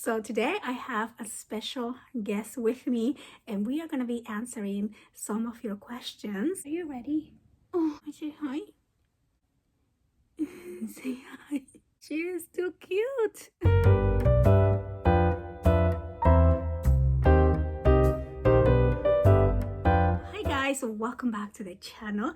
So today I have a special guest with me and we are going to be answering some of your questions. Are you ready? Oh, say hi. Say hi. She is too cute. Hi guys, welcome back to the channel.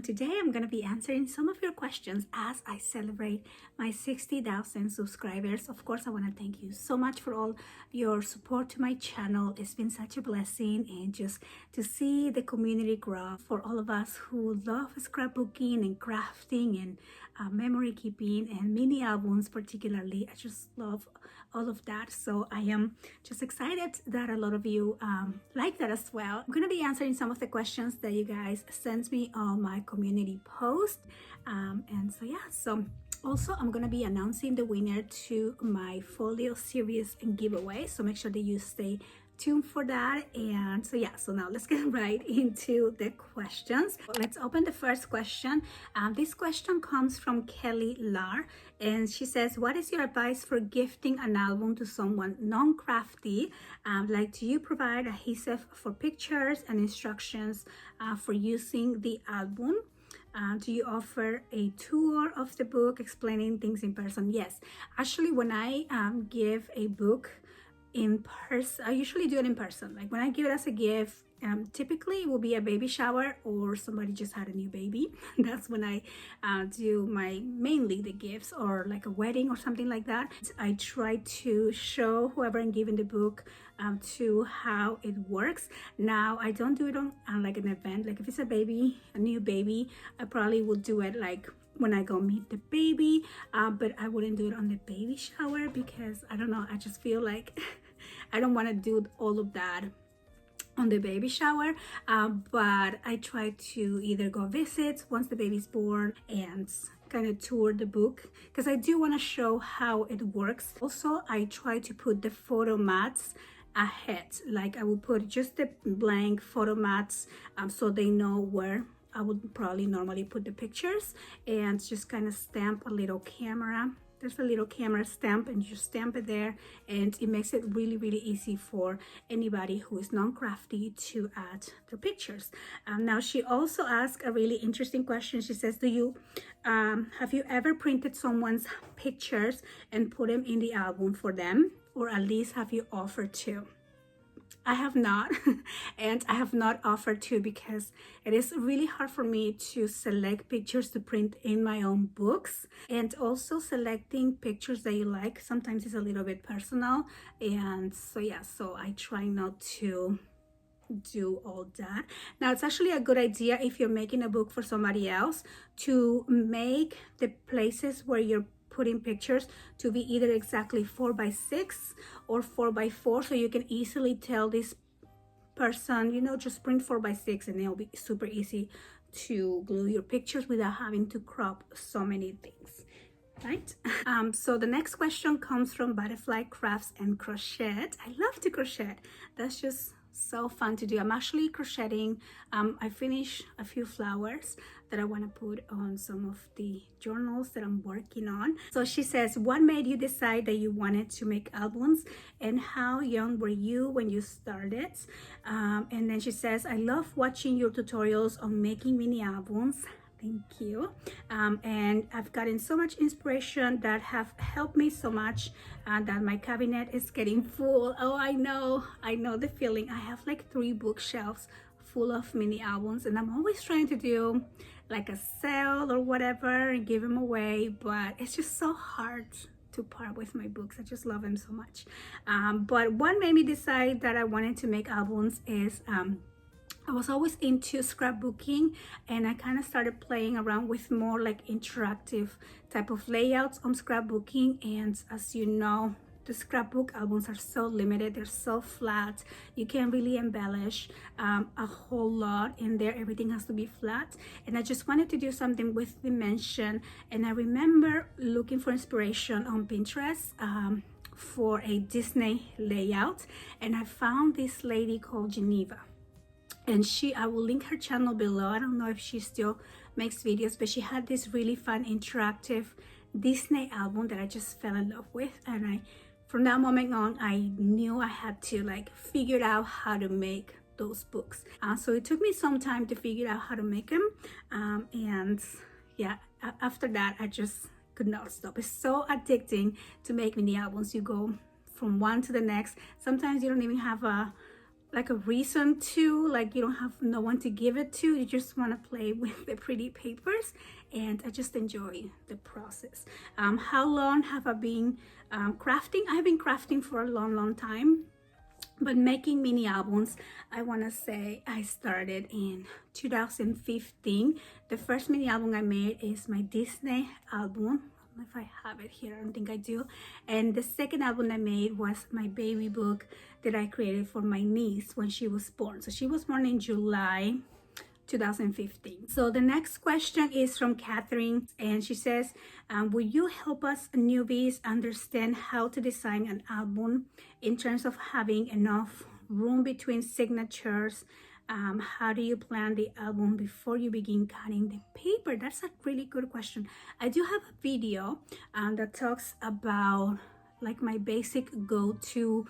Today I'm going to be answering some of your questions as I celebrate my 60,000 subscribers. Of course, I want to thank you so much for all your support to my channel. It's been such a blessing, and just to see the community grow for all of us who love scrapbooking and crafting and memory keeping and mini albums particularly. I just love all of that, so I am just excited that a lot of you like that as well. I'm going to be answering some of the questions that you guys sent me on my community post, and so yeah, so also I'm going to be announcing the winner to my folio series and giveaway, so make sure that you stay tuned for that. And so yeah, so now let's get right into the questions. Let's open the first question. This question comes from Kelly Lar, and she says, what is your advice for gifting an album to someone non-crafty? Like, do you provide adhesive for pictures and instructions for using the album? Do you offer a tour of the book explaining things in person? Yes, actually, when I give a book in person, I usually do it in person. Like when I give it as a gift, typically it will be a baby shower or somebody just had a new baby. That's when I do my mainly the gifts, or like a wedding or something like that. I try to show whoever I'm giving the book to how it works. Now I don't do it on like an event. Like if it's a new baby, I probably will do it like when I go meet the baby, but I wouldn't do it on the baby shower because I don't know, I just feel like I don't want to do all of that on the baby shower, but I try to either go visit once the baby's born and kind of tour the book because I do want to show how it works. Also, I try to put the photo mats ahead. Like I will put just the blank photo mats so they know where I would probably normally put the pictures, and just kind of stamp a little camera. There's a little camera stamp, and you just stamp it there, and it makes it really, really easy for anybody who is non-crafty to add the pictures. Now, she also asked a really interesting question. She says, have you ever printed someone's pictures and put them in the album for them, or at least have you offered to? I have not, and I have not offered to because it is really hard for me to select pictures to print in my own books, and also selecting pictures that you like sometimes is a little bit personal, and so yeah, so I try not to do all that. Now, it's actually a good idea if you're making a book for somebody else to make the places where you're putting pictures to be either exactly 4x6 or 4x4, so you can easily tell this person, you know, just print 4x6 and it'll be super easy to glue your pictures without having to crop so many things, right? So the next question comes from Butterfly Crafts and Crochet. I love to crochet. That's just so fun to do. I'm actually crocheting. I finished a few flowers that I want to put on some of the journals that I'm working on. So she says, what made you decide that you wanted to make albums, and how young were you when you started? And then she says, I love watching your tutorials on making mini albums. Thank you. And I've gotten so much inspiration that have helped me so much that my cabinet is getting full. Oh, I know the feeling. I have like 3 bookshelves full of mini albums, and I'm always trying to do like a sale or whatever and give them away, but it's just so hard to part with my books. I just love them so much. But what made me decide that I wanted to make albums is I was always into scrapbooking, and I kind of started playing around with more like interactive type of layouts on scrapbooking. And as you know, the scrapbook albums are so limited, they're so flat, you can't really embellish a whole lot in there. Everything has to be flat, and I just wanted to do something with dimension. And I remember looking for inspiration on Pinterest for a Disney layout, and I found this lady called Geneva, and I will link her channel below. I don't know if she still makes videos, but she had this really fun interactive Disney album that I just fell in love with, and I from that moment on, I knew I had to like figure out how to make those books. So it took me some time to figure out how to make them. And yeah, after that, I just could not stop. It's so addicting to make mini albums. You go from one to the next. Sometimes you don't even have a reason to, like, you don't have no one to give it to. You just want to play with the pretty papers, and I just enjoy the process. How long have I been crafting? I've been crafting for a long time, but making mini albums, I want to say I started in 2015. The first mini album I made is my Disney album. I don't know if I have it here, I don't think I do. And the second album I made was my baby book that I created for my niece when she was born. So she was born in July 2015. So the next question is from Catherine, and she says, will you help us newbies understand how to design an album in terms of having enough room between signatures? How do you plan the album before you begin cutting the paper? That's a really good question. I do have a video that talks about like my basic go-to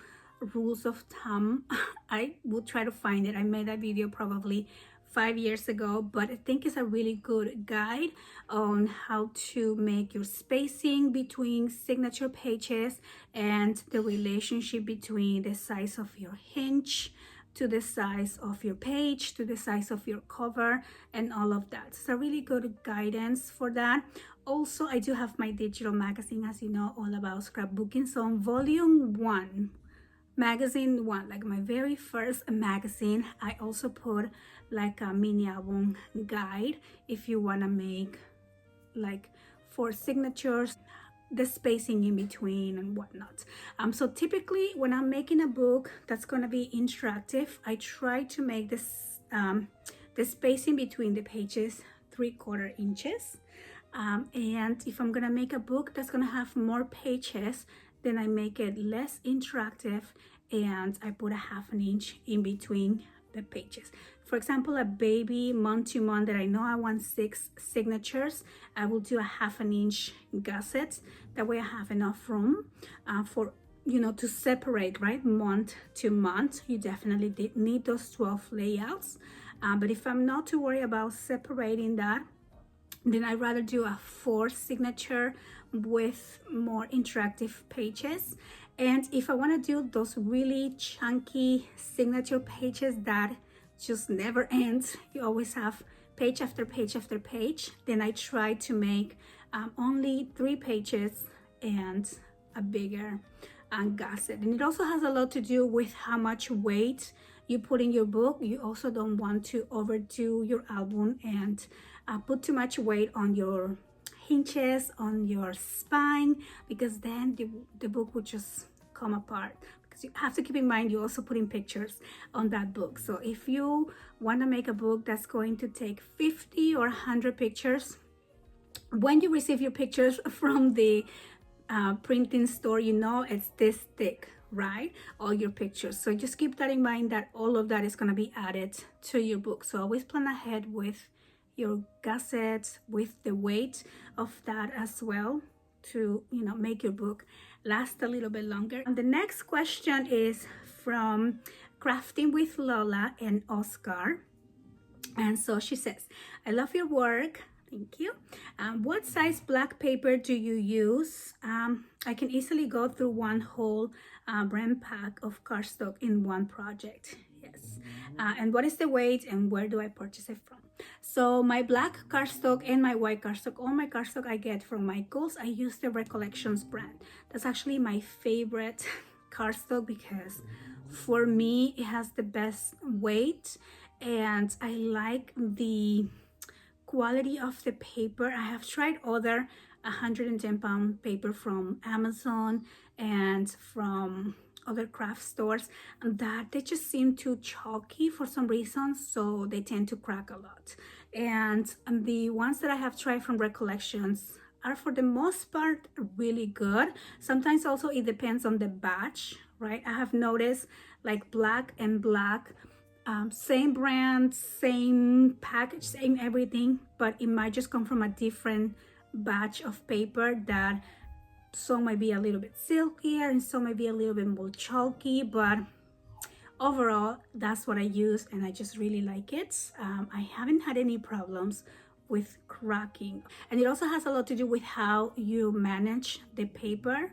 rules of thumb. I will try to find it. I made that video probably 5 years ago, but I think it's a really good guide on how to make your spacing between signature pages and the relationship between the size of your hinge to the size of your page, to the size of your cover, and all of that. It's a really good guidance for that. Also, I do have my digital magazine, as you know, all about scrapbooking. So on volume 1, magazine 1, like my very first magazine, I also put like a mini album guide if you want to make like 4 signatures, the spacing in between and whatnot. So typically when I'm making a book that's going to be interactive, I try to make this the spacing between the pages 3/4 inches. And if I'm gonna make a book that's gonna have more pages, then I make it less interactive and I put a 1/2 inch in between the pages. For example, a baby month-to-month that I know I want 6 signatures, I will do a 1/2 inch gusset. That way I have enough room for, you know, to separate, right, month to month. You definitely need those 12 layouts. But if I'm not too worried about separating that, then I'd rather do a 4 signature with more interactive pages. And if I want to do those really chunky signature pages that just never ends, you always have page after page after page, then I try to make only 3 pages and a bigger gusset. And it also has a lot to do with how much weight you put in your book. You also don't want to overdo your album and put too much weight on your hinges, on your spine, because then the book would just come apart. Because you have to keep in mind, you're also putting pictures on that book. So if you want to make a book that's going to take 50 or 100 pictures, when you receive your pictures from the printing store, you know it's this thick, right? All your pictures. So just keep that in mind, that all of that is going to be added to your book. So always plan ahead with your gusset, with the weight of that as well, to, you know, make your book last a little bit longer. And the next question is from Crafting with Lola and Oscar. And so she says, I love your work. Thank you. What size black paper do you use? I can easily go through one whole brand pack of cardstock in one project. Yes. And what is the weight and where do I purchase it from? So my black cardstock and my white cardstock, all my cardstock I get from Michaels. I use the Recollections brand. That's actually my favorite cardstock because for me it has the best weight and I like the quality of the paper. I have tried other 110-pound paper from Amazon and from other craft stores, and that they just seem too chalky for some reason, so they tend to crack a lot. And the ones that I have tried from Recollections are for the most part really good. Sometimes also it depends on the batch, right? I have noticed like black and black, same brand, same package, same everything, but it might just come from a different batch of paper that Some might be a little bit silkier and some might be a little bit more chalky, but overall that's what I use and I just really like it. I haven't had any problems with cracking, and it also has a lot to do with how you manage the paper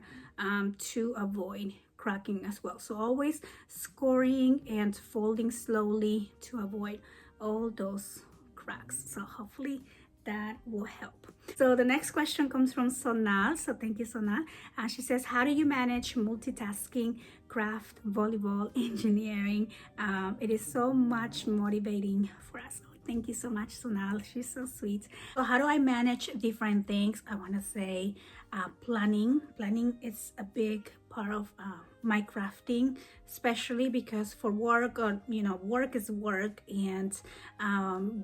to avoid cracking as well. So always scoring and folding slowly to avoid all those cracks. So hopefully that will help. So the next question comes from Sonal. So thank you, Sonal. She says, how do you manage multitasking, craft, volleyball, engineering? It is so much motivating for us. Thank you so much, Sonal. She's so sweet. So how do I manage different things? I want to say planning. Planning is a big part of my crafting, especially because for work, or work is work, and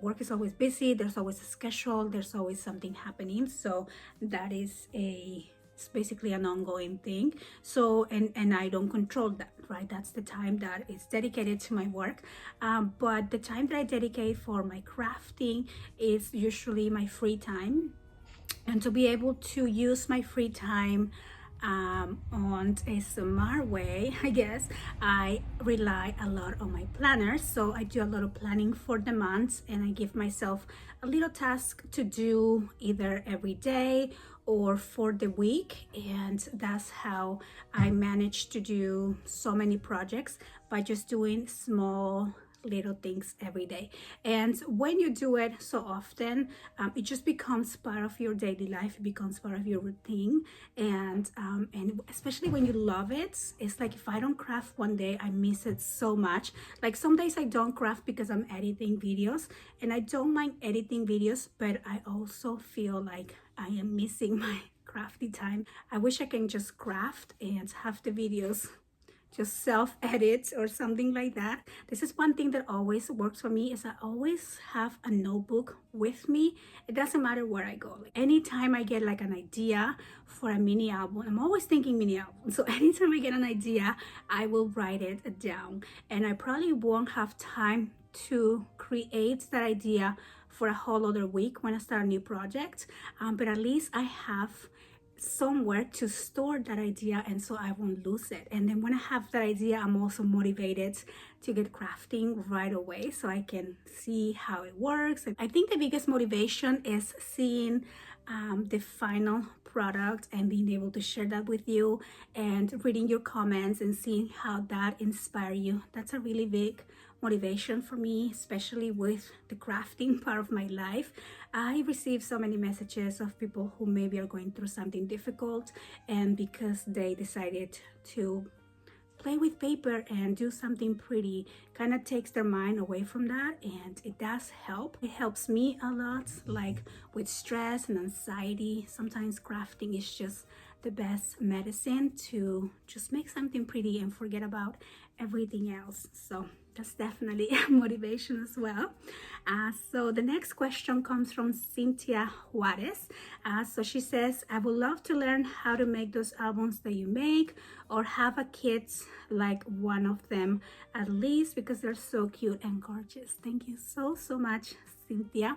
work is always busy. There's always a schedule. There's always something happening. So that is it's basically an ongoing thing. So and I don't control that, right? That's the time that is dedicated to my work, but the time that I dedicate for my crafting is usually my free time. And to be able to use my free time on a smart way, I guess, I rely a lot on my planners. So I do a lot of planning for the months, and I give myself a little task to do either every day or for the week, and that's how I manage to do so many projects, by just doing small little things every day. And when you do it so often, it just becomes part of your daily life. It becomes part of your routine, and especially when you love it, it's like if I don't craft one day, I miss it so much. Like some days I don't craft because I'm editing videos, and I don't mind editing videos, but I also feel like I am missing my crafty time. I wish I can just craft and have the videos just self-edit or something like that. This is one thing that always works for me, is I always have a notebook with me. It doesn't matter where I go. Like anytime I get like an idea for a mini album, I'm always thinking mini album. So anytime I get an idea, I will write it down. And I probably won't have time to create that idea for a whole other week when I start a new project. But at least I have somewhere to store that idea, and so I won't lose it. And then when I have that idea, I'm also motivated to get crafting right away, so I can see how it works. I think the biggest motivation is seeing the final product and being able to share that with you, and reading your comments and seeing how that inspires you. That's a really big motivation for me, especially with the crafting part of my life. I receive so many messages of people who maybe are going through something difficult, and because they decided to play with paper and do something pretty, kind of takes their mind away from that, and it does help. It helps me a lot, like with stress and anxiety. Sometimes crafting is just the best medicine to just make something pretty and forget about everything else. So that's definitely a motivation as well. So the next question comes from Cynthia Juarez. So she says, I would love to learn how to make those albums that you make, or have a kit like one of them at least, because they're so cute and gorgeous. Thank you so much, Cynthia.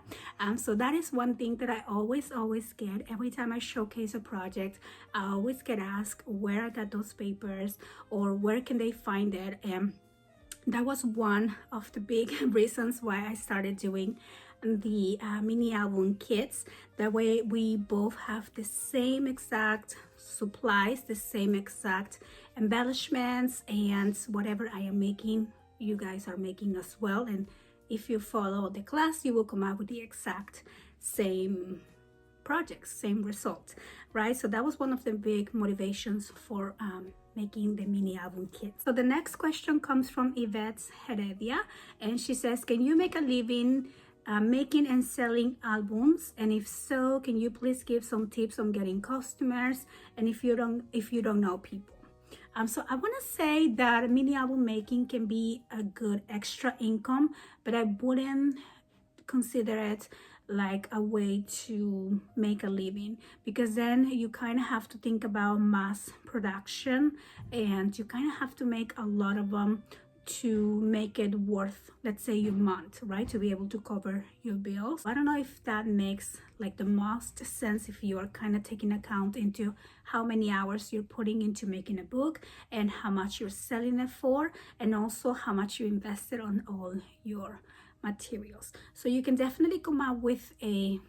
So that is one thing that I always get every time I showcase a project. I always get asked where I got those papers, or where can they find it. And that was one of the big reasons why I started doing the mini album kits. That way we both have the same exact supplies, the same exact embellishments, and whatever I am making, you guys are making as well. And if you follow the class, you will come out with the exact same projects, same result, right? So that was one of the big motivations for making the mini album kit. So the next question comes from Yvette Heredia, and she says, can you make a living making and selling albums? And if so, can you please give some tips on getting customers, and if you don't know people? So I want to say that mini album making can be a good extra income, but I wouldn't consider it like a way to make a living, because then you kind of have to think about mass production, and you kind of have to make a lot of them to make it worth, let's say, your month, right? To be able to cover your bills. I don't know if that makes like the most sense if you are kind of taking account into how many hours you're putting into making a book and how much you're selling it for, and also how much you invested on all your materials. So you can definitely come up with a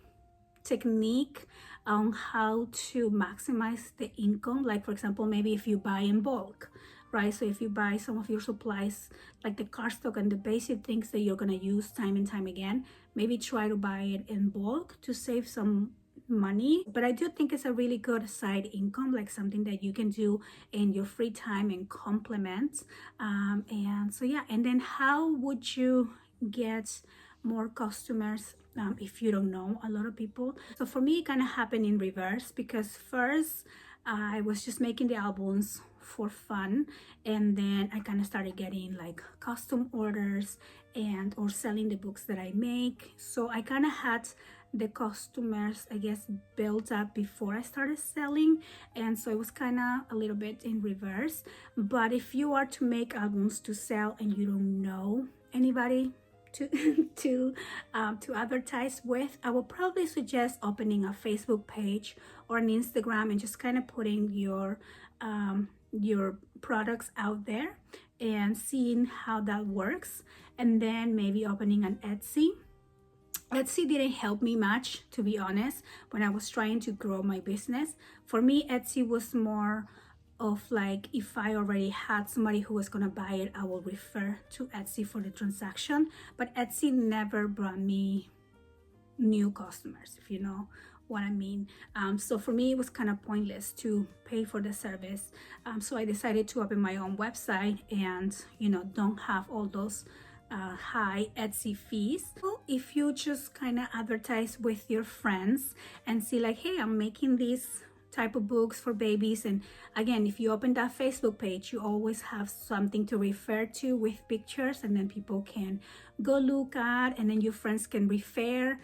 technique on how to maximize the income. Like, for example, maybe if you buy in bulk, right? So if you buy some of your supplies like the cardstock and the basic things that you're going to use time and time again, maybe try to buy it in bulk to save some money. But I do think it's a really good side income, like something that you can do in your free time and complement. And so yeah, and then how would you get more customers if you don't know a lot of people? So for me, it kind of happened in reverse, because first I was just making the albums for fun, and then I kind of started getting like custom orders and or selling the books that I make. So I kind of had the customers, I guess, built up before I started selling, and so it was kind of a little bit in reverse. But if you are to make albums to sell and you don't know anybody to to advertise with, I will probably suggest opening a Facebook page or an Instagram and just kind of putting your products out there and seeing how that works, and then maybe opening an Etsy. Etsy didn't help me much, to be honest, when I was trying to grow my business. For me, Etsy was more of like, if I already had somebody who was gonna buy it, I will refer to Etsy for the transaction. But Etsy never brought me new customers, if you know what I mean. So for me, it was kind of pointless to pay for the service. So I decided to open my own website and, you know, don't have all those high Etsy fees. So if you just kind of advertise with your friends and see like, hey, I'm making these type of books for babies, and again, if you open that Facebook page, you always have something to refer to with pictures, and then people can go look at, and then your friends can refer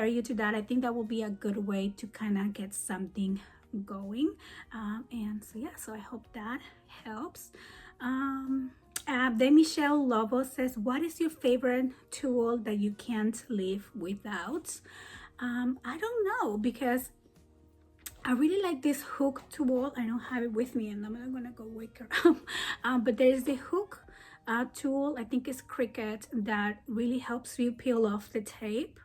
you to that. I think that will be a good way to kind of get something going. And so yeah, so I hope that helps. Then Michelle Lobo says, what is your favorite tool that you can't live without? I don't know, because I really like this hook tool. I don't have it with me, and I'm not gonna go wake her up. But there's the hook tool, I think it's Cricut, that really helps you peel off the tape.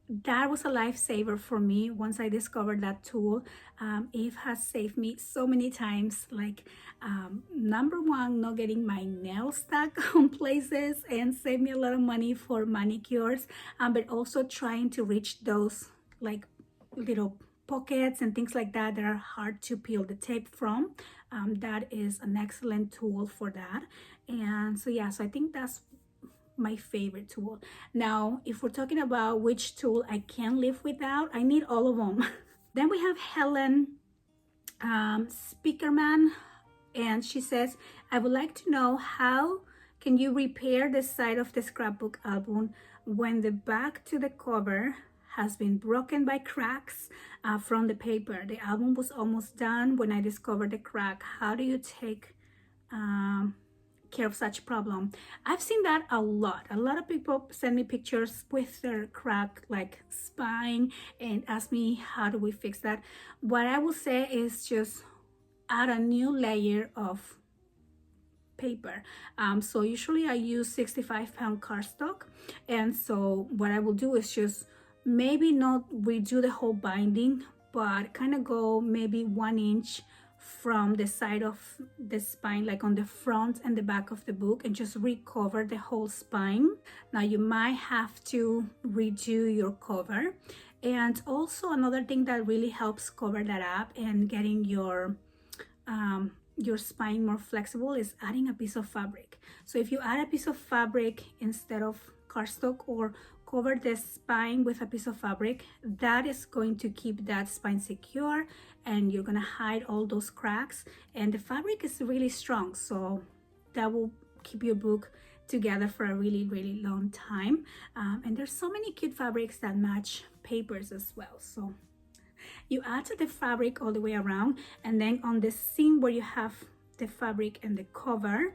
That was a lifesaver for me once I discovered that tool. It has saved me so many times, like number one, not getting my nails stuck on places, and save me a lot of money for manicures, but also trying to reach those like little pockets and things like that that are hard to peel the tape from. That is an excellent tool for that. And so yeah, so I think that's my favorite tool. Now, if we're talking about which tool I can't live without, I need all of them. Then we have Helen Speakerman, and she says, I would like to know, how can you repair the side of the scrapbook album when the back to the cover has been broken by cracks from the paper? The album was almost done when I discovered the crack. How do you take care of such problem? I've seen that a lot. A lot of people send me pictures with their crack like spine and ask me, how do we fix that? What I will say is just add a new layer of paper. So usually I use 65-pound cardstock, and so what I will do is just maybe not redo the whole binding, but kind of go maybe 1 inch from the side of the spine, like on the front and the back of the book, and just recover the whole spine. Now you might have to redo your cover. And also another thing that really helps cover that up and getting your spine more flexible is adding a piece of fabric. So if you add a piece of fabric instead of cardstock, or cover the spine with a piece of fabric, that is going to keep that spine secure, and you're gonna hide all those cracks. And the fabric is really strong, so that will keep your book together for a really, really long time. And there's so many cute fabrics that match papers as well. So you add the fabric all the way around, and then on the seam where you have the fabric and the cover,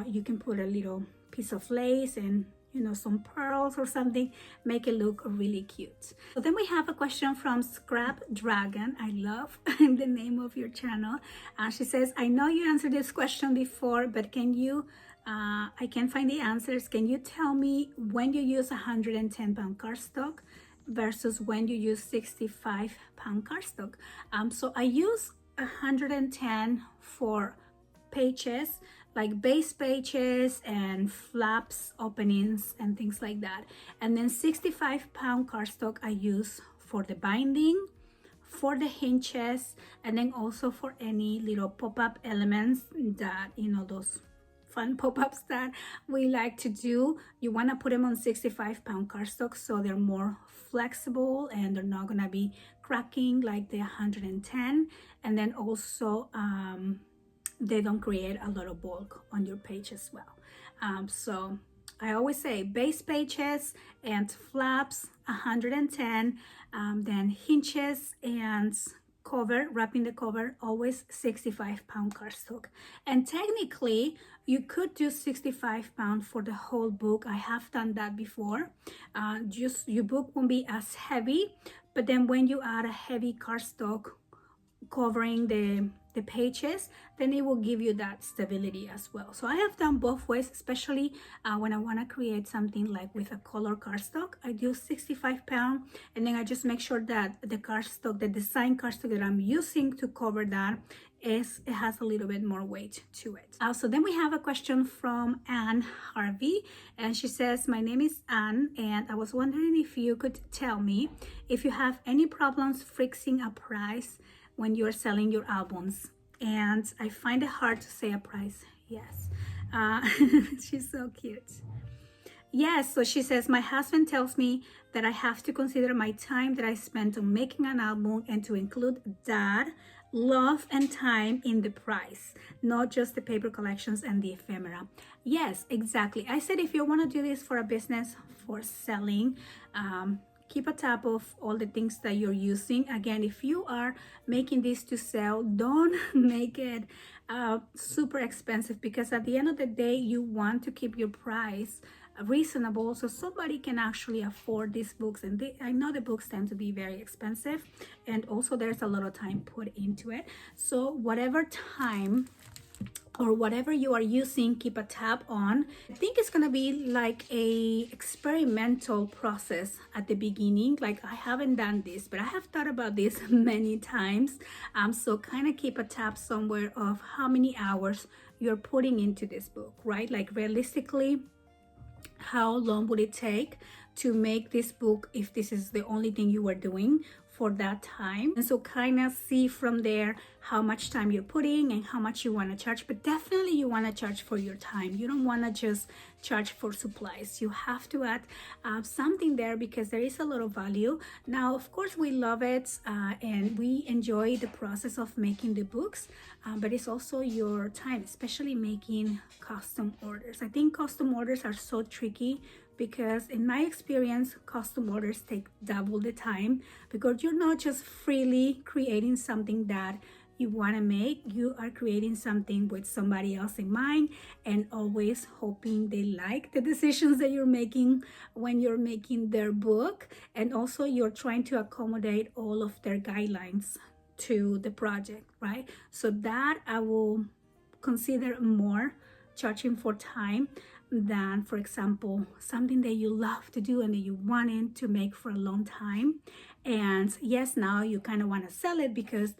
You can put a little piece of lace and some pearls or something, make it look really cute. So then we have a question from Scrap Dragon. I love the name of your channel. She says, I know you answered this question before, but can you I can't find the answers. Can you tell me when you use 110-pound cardstock versus when you use 65-pound cardstock? So I use 110 for pages, like base pages and flaps openings and things like that. And then 65-pound cardstock I use for the binding, for the hinges, and then also for any little pop-up elements that, those fun pop-ups that we like to do. You want to put them on 65-pound cardstock so they're more flexible and they're not gonna be cracking like the 110. And then also they don't create a lot of bulk on your page as well. So I always say base pages and flaps 110, then hinges and cover, wrapping the cover, always 65-pound cardstock. And technically you could do 65-pound for the whole book. I have done that before. Just your book won't be as heavy, but then when you add a heavy cardstock covering the pages, then it will give you that stability as well. So I have done both ways, especially when I want to create something like with a color cardstock. I do 65-pound, and then I just make sure that the cardstock, the design cardstock that I'm using to cover that, it has a little bit more weight to it. So then we have a question from Anne Harvey, and she says, my name is Anne, and I was wondering if you could tell me if you have any problems fixing a price when you're selling your albums. And I find it hard to say a price. Yes. She's so cute. Yes, so she says, my husband tells me that I have to consider my time that I spent on making an album and to include that love and time in the price, not just the paper collections and the ephemera. Yes, exactly. I said if you want to do this for a business, for selling, keep a tab of all the things that you're using. Again, if you are making this to sell, don't make it super expensive, because at the end of the day, you want to keep your price reasonable so somebody can actually afford these books. And I know the books tend to be very expensive, and also there's a lot of time put into it. So whatever time or whatever you are using, keep a tab on. I think it's gonna be like a experimental process at the beginning. Like, I haven't done this, but I have thought about this many times. So kind of keep a tab somewhere of how many hours you're putting into this book, right? Like realistically, how long would it take to make this book if this is the only thing you were doing for that time? And so kind of see from there how much time you're putting and how much you want to charge. But definitely you want to charge for your time. You don't want to just charge for supplies. You have to add something there, because there is a lot of value. Now, of course, we love it and we enjoy the process of making the books, but it's also your time, especially making custom orders. I think custom orders are so tricky, because in my experience, custom orders take double the time, because you're not just freely creating something that you want to make. You are creating something with somebody else in mind, and always hoping they like the decisions that you're making when you're making their book. And also you're trying to accommodate all of their guidelines to the project, right? So that I will consider more charging for time than, for example, something that you love to do and that you wanted to make for a long time. And yes, now you kind of want to sell it because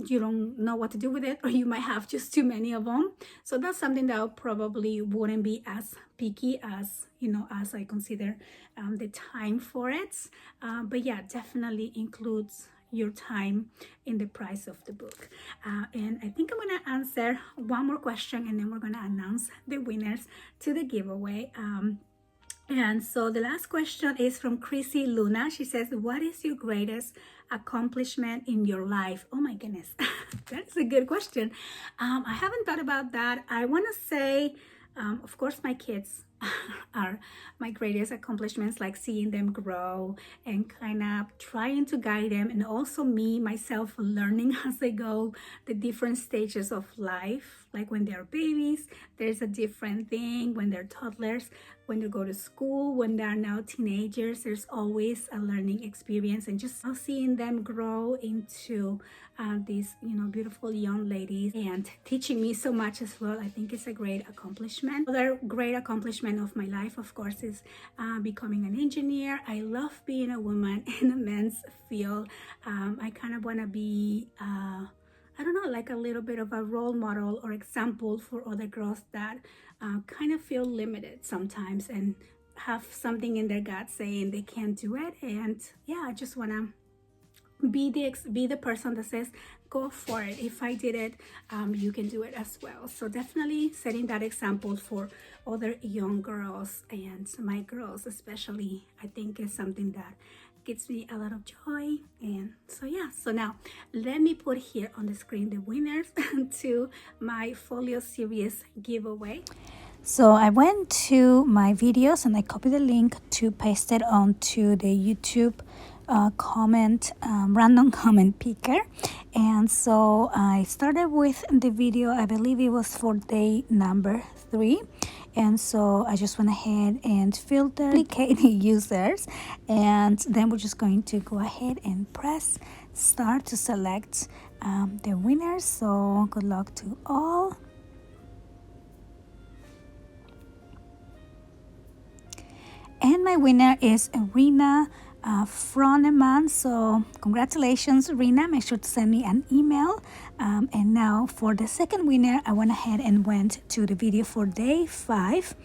you don't know what to do with it, or you might have just too many of them. So that's something that I probably wouldn't be as picky as, as I consider the time for it. But yeah, definitely includes your time in the price of the book. And I think I'm gonna answer one more question, and then we're gonna announce the winners to the giveaway. And so the last question is from Chrissy Luna. She says, what is your greatest accomplishment in your life? Oh my goodness, that's a good question. I haven't thought about that. I want to say, of course, my kids are my greatest accomplishments, like seeing them grow and kind of trying to guide them, and also me myself learning as I go the different stages of life. Like when they're babies, there's a different thing. When they're toddlers, when they go to school, when they're now teenagers, there's always a learning experience, and just seeing them grow into these, you know, beautiful young ladies and teaching me so much as well. I think it's a great accomplishment. Another great accomplishment of my life, of course, is becoming an engineer. I love being a woman in a men's field. I kind of want to be I don't know, like a little bit of a role model or example for other girls that kind of feel limited sometimes and have something in their gut saying they can't do it. And yeah, I just want to be the person that says, go for it. If I did it, you can do it as well. So definitely setting that example for other young girls, and my girls especially, I think is something that gives me a lot of joy. And so yeah, so now let me put here on the screen the winners to my folio series giveaway. So I went to my videos and I copied the link to paste it onto the YouTube random comment picker. And so I started with the video, I believe it was for day number 3. And so I just went ahead and filtered the users, and then we're just going to go ahead and press start to select the winners. So good luck to all. And my winner is Rena Froneman. So congratulations, Rena. Make sure to send me an email. And now for the second winner, I went ahead and went to the video for day 5.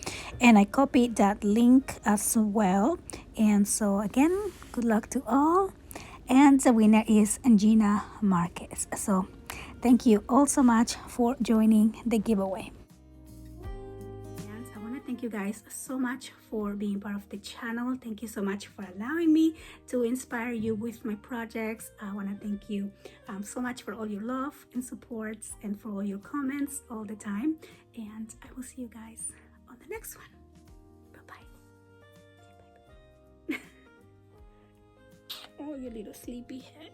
And I copied that link as well. And so again, good luck to all. And the winner is Gina Marquez. So thank you all so much for joining the giveaway. Thank you guys so much for being part of the channel. Thank you so much for allowing me to inspire you with my projects. I want to thank you so much for all your love and support, and for all your comments all the time. And I will see you guys on the next one. Bye-bye. Oh, you little sleepyhead.